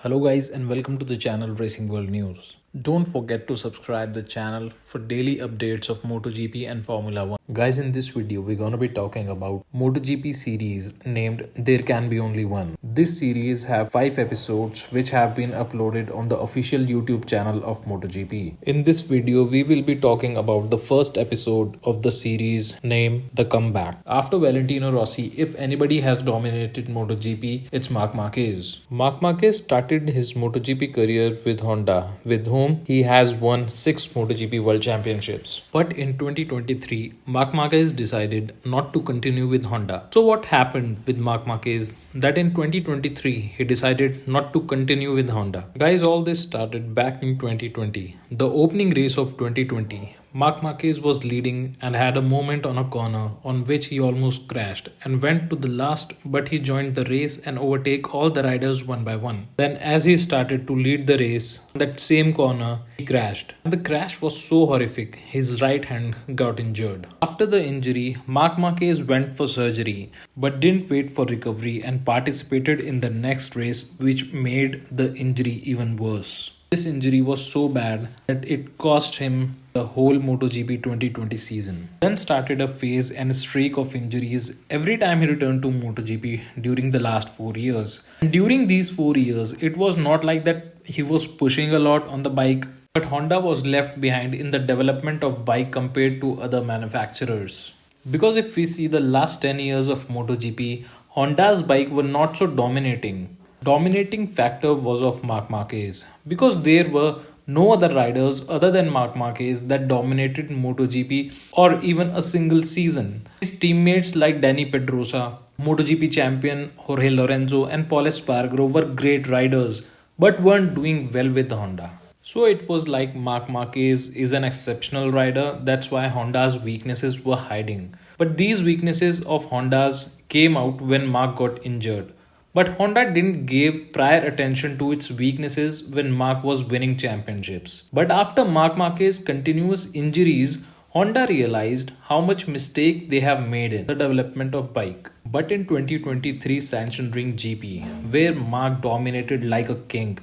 Hello guys and welcome to the channel Racing World News. Don't forget to subscribe the channel for daily updates of MotoGP and Formula 1. Guys, in this video we're gonna be talking about MotoGP series named There Can Be Only One. This series have 5 episodes which have been uploaded on the official YouTube channel of MotoGP. In this video we will be talking about the first episode of the series named The Comeback. After Valentino Rossi, if anybody has dominated MotoGP, it's Marc Marquez. Marc Marquez started his MotoGP career with Honda, with whom he has won 6 MotoGP World Championships. But in 2023, Marc Marquez decided not to continue with Honda. So what happened with Marc Marquez that in 2023 he decided not to continue with Honda? Guys, all this started back in 2020. The opening race of 2020, Marc Marquez was leading and had a moment on a corner on which he almost crashed and went to the last, but he joined the race and overtake all the riders one by one. Then as he started to lead the race, that same corner, he crashed. The crash was so horrific, his right hand got injured. After the injury, Marc Marquez went for surgery but didn't wait for recovery and participated in the next race, which made the injury even worse. This injury was so bad that it cost him the whole MotoGP 2020 season. Then started a phase and a streak of injuries every time he returned to MotoGP during the last 4 years. And during these 4 years, it was not like that he was pushing a lot on the bike, but Honda was left behind in the development of bike compared to other manufacturers. Because if we see the last 10 years of MotoGP, Honda's bike were not so dominating. Dominating factor was of Marc Marquez because there were no other riders other than Marc Marquez that dominated MotoGP or even a single season. His teammates like Dani Pedrosa, MotoGP champion Jorge Lorenzo and Paul Espargaro were great riders but weren't doing well with Honda. So it was like Marc Marquez is an exceptional rider, that's why Honda's weaknesses were hiding. But these weaknesses of Honda's came out when Marc got injured. But Honda didn't give prior attention to its weaknesses when Marc was winning championships. But after Marc Marquez's continuous injuries, Honda realized how much mistake they have made in the development of bike. But in 2023 Sachsenring GP, where Marc dominated like a king,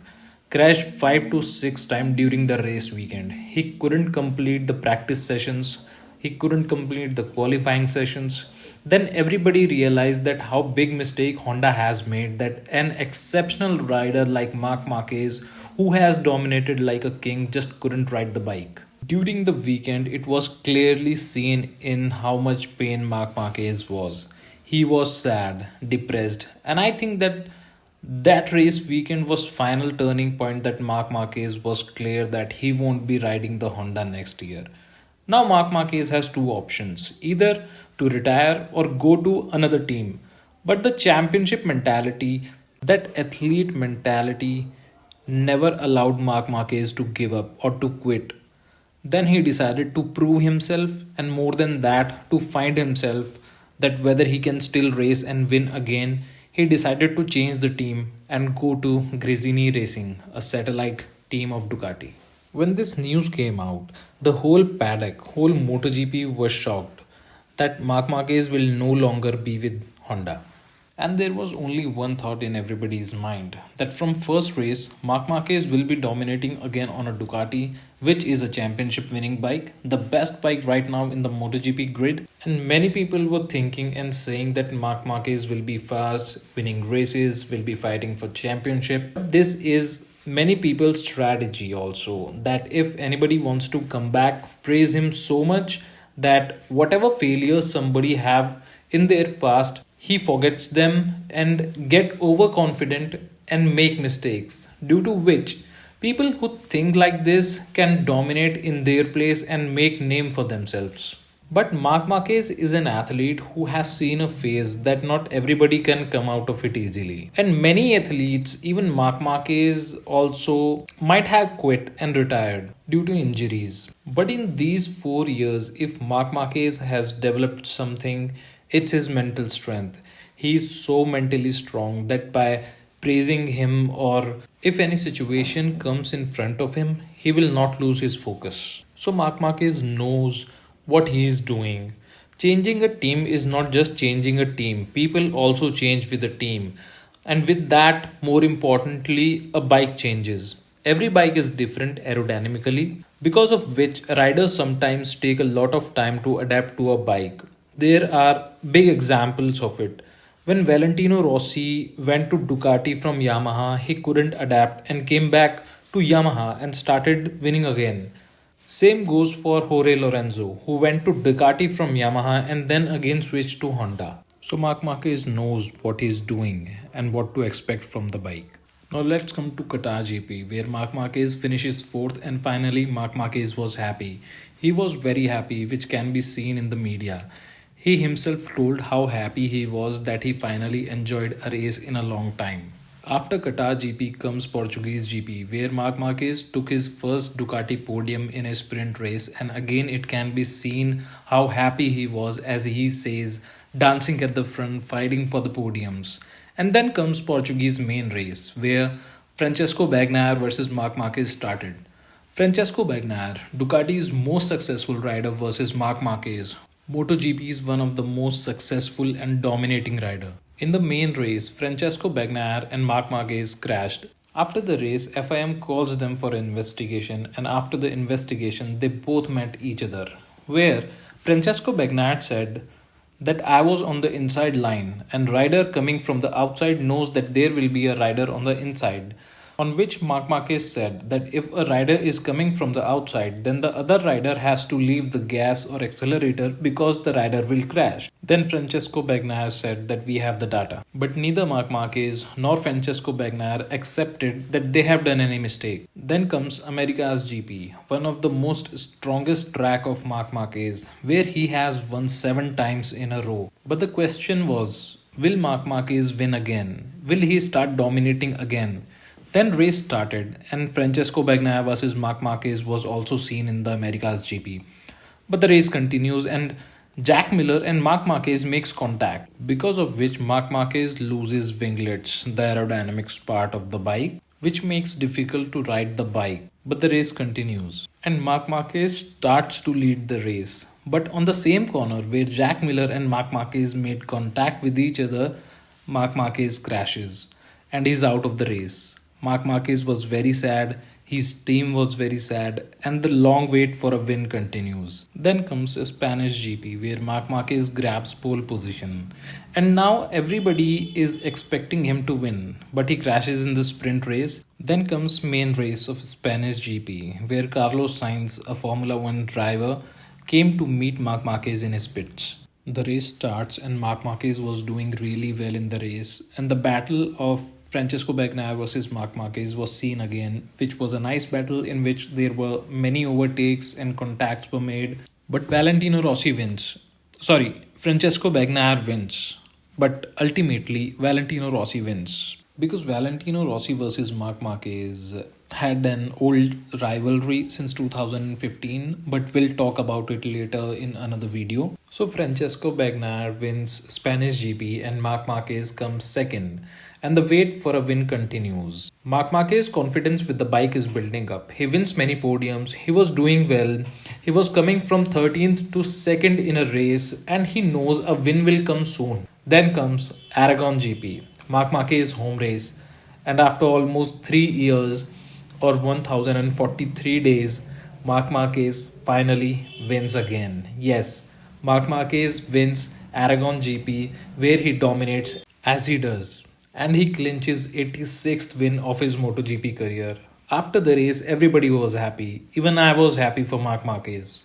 crashed 5 to 6 times during the race weekend. He couldn't complete the practice sessions, he couldn't complete the qualifying sessions. Then everybody realized that how big mistake Honda has made, that an exceptional rider like Marc Marquez, who has dominated like a king, just couldn't ride the bike. During the weekend, it was clearly seen in how much pain Marc Marquez was. He was sad, depressed, and I think that race weekend was final turning point that Marc Marquez was clear that he won't be riding the Honda next year. Now Marc Marquez has two options, either to retire or go to another team. But the championship mentality, that athlete mentality, never allowed Marc Marquez to give up or to quit. Then he decided to prove himself and more than that to find himself, that whether he can still race and win again. He decided to change the team and go to Gresini Racing, a satellite team of Ducati. When this news came out, the whole paddock, whole MotoGP was shocked that Marc Marquez will no longer be with Honda. And there was only one thought in everybody's mind, that from first race, Marc Marquez will be dominating again on a Ducati, which is a championship winning bike, the best bike right now in the MotoGP grid. And many people were thinking and saying that Marc Marquez will be fast, winning races, will be fighting for championship. This is many people's strategy also, that if anybody wants to come back, praise him so much that whatever failures somebody have in their past, he forgets them and get overconfident and make mistakes, due to which people who think like this can dominate in their place and make name for themselves. But Marc Marquez is an athlete who has seen a phase that not everybody can come out of it easily. And many athletes, even Marc Marquez also, might have quit and retired due to injuries. But in these 4 years, if Marc Marquez has developed something, it's his mental strength. He's so mentally strong that by praising him or if any situation comes in front of him, he will not lose his focus. So Marc Marquez knows what he is doing. Changing a team is not just changing a team, people also change with the team. And with that, more importantly, a bike changes. Every bike is different aerodynamically, because of which riders sometimes take a lot of time to adapt to a bike. There are big examples of it. When Valentino Rossi went to Ducati from Yamaha, he couldn't adapt and came back to Yamaha and started winning again. Same goes for Jorge Lorenzo, who went to Ducati from Yamaha and then again switched to Honda. So Marc Marquez knows what he's doing and what to expect from the bike. Now let's come to Qatar GP, where Marc Marquez finishes fourth, and finally Marc Marquez was happy. He was very happy, which can be seen in the media. He himself told how happy he was that he finally enjoyed a race in a long time. After Qatar GP comes Portuguese GP, where Marc Marquez took his first Ducati podium in a sprint race, and again it can be seen how happy he was, as he says, dancing at the front, fighting for the podiums. And then comes Portuguese main race, where Francesco Bagnaia versus Marc Marquez started. Francesco Bagnaia, Ducati's most successful rider versus Marc Marquez, MotoGP is one of the most successful and dominating rider. In the main race, Francesco Bagnaia and Marc Marquez crashed. After the race, FIM calls them for investigation, and after the investigation, they both met each other. Where Francesco Bagnaia said that I was on the inside line, and rider coming from the outside knows that there will be a rider on the inside. On which Marc Marquez said that if a rider is coming from the outside, then the other rider has to leave the gas or accelerator because the rider will crash. Then Francesco Bagnaia said that we have the data. But neither Marc Marquez nor Francesco Bagnaia accepted that they have done any mistake. Then comes America's GP, one of the most strongest track of Marc Marquez, where he has won 7 times in a row. But the question was, will Marc Marquez win again? Will he start dominating again? Then race started, and Francesco Bagnaia versus Marc Marquez was also seen in the Americas GP. But the race continues, and Jack Miller and Marc Marquez makes contact, because of which Marc Marquez loses winglets, the aerodynamics part of the bike, which makes difficult to ride the bike. But the race continues, and Marc Marquez starts to lead the race. But on the same corner where Jack Miller and Marc Marquez made contact with each other, Marc Marquez crashes and is out of the race. Marc Marquez was very sad, his team was very sad, and the long wait for a win continues. Then comes a Spanish GP, where Marc Marquez grabs pole position. And now everybody is expecting him to win, but he crashes in the sprint race. Then comes main race of Spanish GP, where Carlos Sainz, a Formula 1 driver, came to meet Marc Marquez in his pits. The race starts, and Marc Marquez was doing really well in the race, and the battle of Francesco Bagnaia versus Marc Marquez was seen again, which was a nice battle in which there were many overtakes and contacts were made. But Valentino Rossi wins. Sorry, Francesco Bagnaia wins. But ultimately, Valentino Rossi wins. Because Valentino Rossi versus Marc Marquez had an old rivalry since 2015, but we'll talk about it later in another video. So Francesco Bagnaia wins Spanish GP and Marc Marquez comes second, and the wait for a win continues. Marc Marquez's confidence with the bike is building up. He wins many podiums, he was doing well, he was coming from 13th to 2nd in a race, and he knows a win will come soon. Then comes Aragon GP, Marc Marquez's home race, and after almost 3 years or 1043 days, Marc Marquez finally wins again. Yes, Marc Marquez wins Aragon GP, where he dominates as he does, and he clinches 86th win of his MotoGP career. After the race, everybody was happy. Even I was happy for Marc Marquez.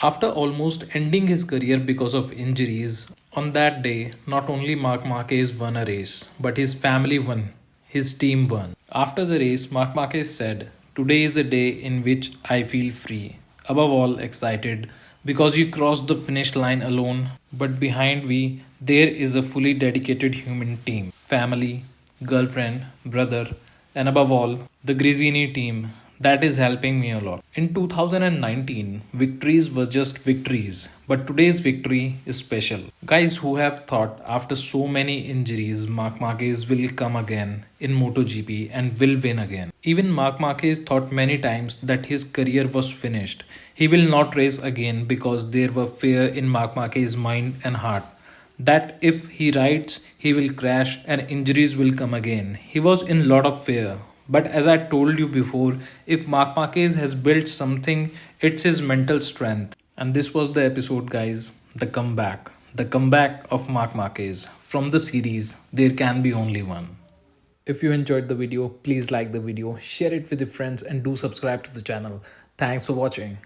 After almost ending his career because of injuries, on that day, not only Marc Marquez won a race, but his family won, his team won. After the race, Marc Marquez said, "Today is a day in which I feel free, above all excited, because you crossed the finish line alone, but behind me, there is a fully dedicated human team, family, girlfriend, brother, and above all, the Gresini team that is helping me a lot." In 2019, victories were just victories, but today's victory is special. Guys who have thought after so many injuries, Marc Marquez will come again in MotoGP and will win again. Even Marc Marquez thought many times that his career was finished. He will not race again because there were fear in Marc Marquez's mind and heart. that if he rides, he will crash and injuries will come again. He was in lot of fear. But as I told you before, if Marc Marquez has built something, it's his mental strength. And this was the episode, guys. The comeback. The comeback of Marc Marquez. From the series, there can be only one. If you enjoyed the video, please like the video, share it with your friends, and do subscribe to the channel. Thanks for watching.